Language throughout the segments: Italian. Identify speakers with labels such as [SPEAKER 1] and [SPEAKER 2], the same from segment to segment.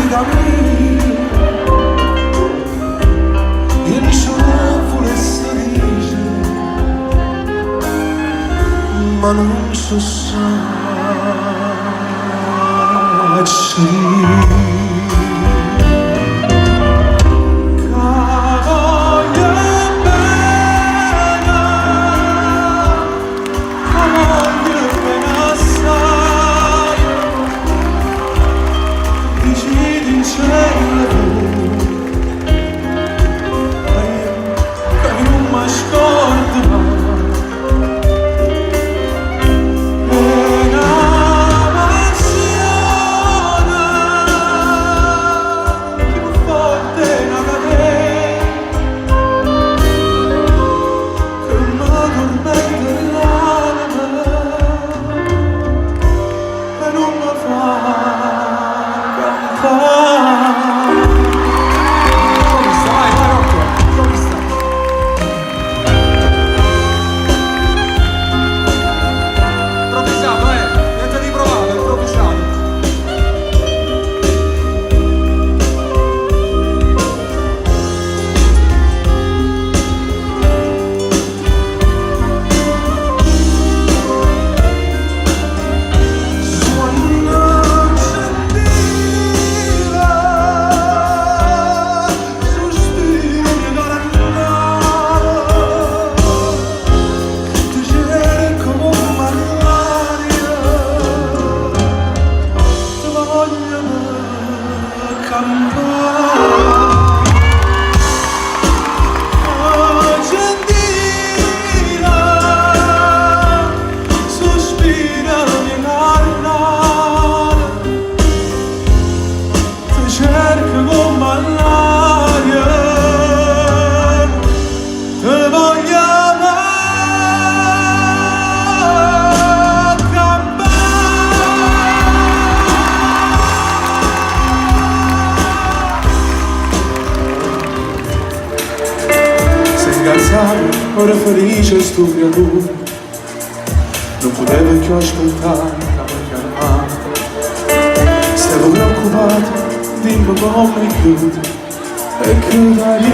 [SPEAKER 1] da me, e nessuno volesse dire, ma non so se ora felice sto creatura, non potevo più ascoltare la mia chiamata. Stavo preoccupato, dimmi come chiudi, e che da di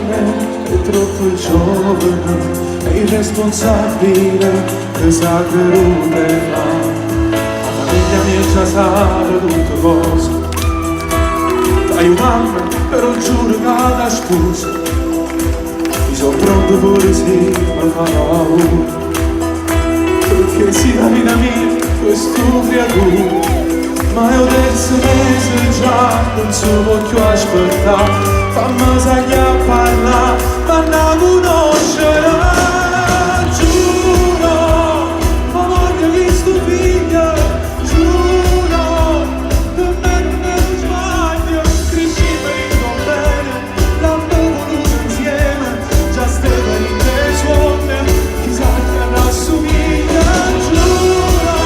[SPEAKER 1] me è troppo giovane, è irresponsabile, che sa che non te fa. La famiglia mia già sa tutte cose, aiutarmi, però giuro che la scusa. Sono pronto pure sì, ma fa paura, perché sia la vita mia, questo creatura. Ma è il terzo mese già, non si può più aspettare, fammi sai a parlare, ma non conoscerà. Giuro, ma voglio che sto figlio, giuro, per me non è un sbaglio, cresci per il bene, l'abbiamo voluto insieme. Stava in te suona, chissà che rassomiglia, giuro,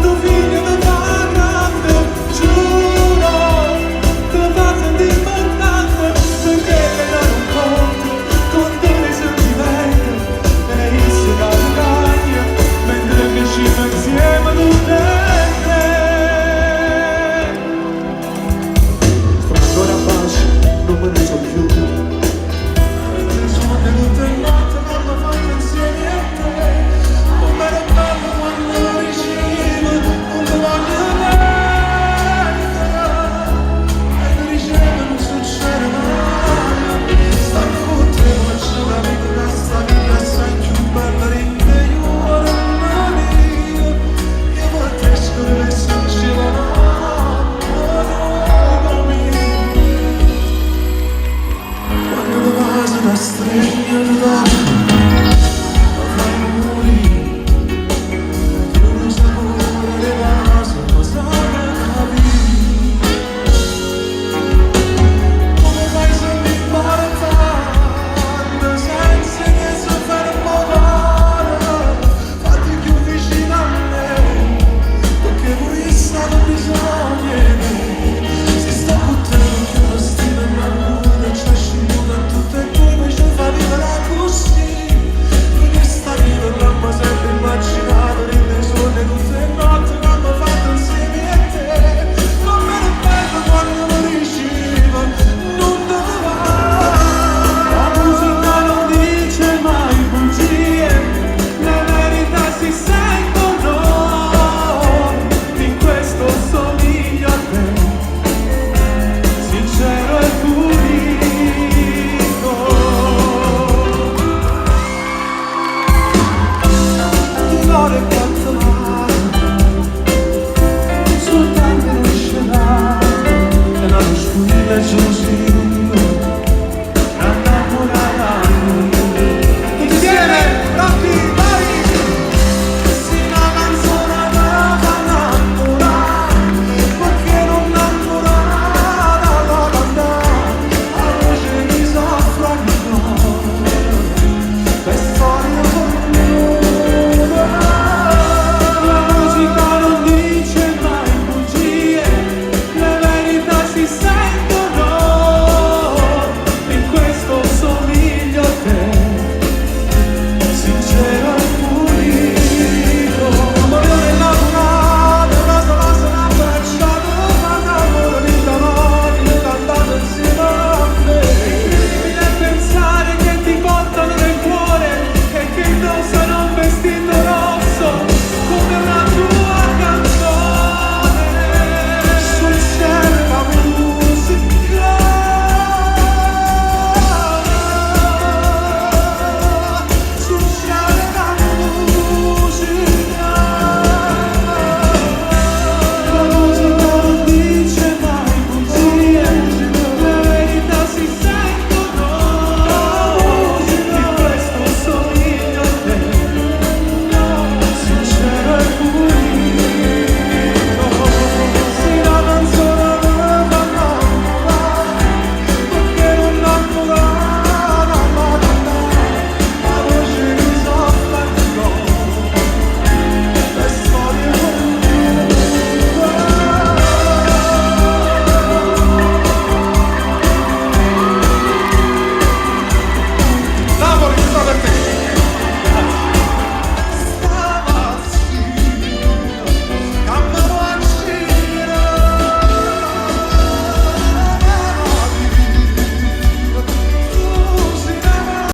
[SPEAKER 1] non figlio da fa grande, giuro, te fa sentire importante, perché non conto, con te ne senti giù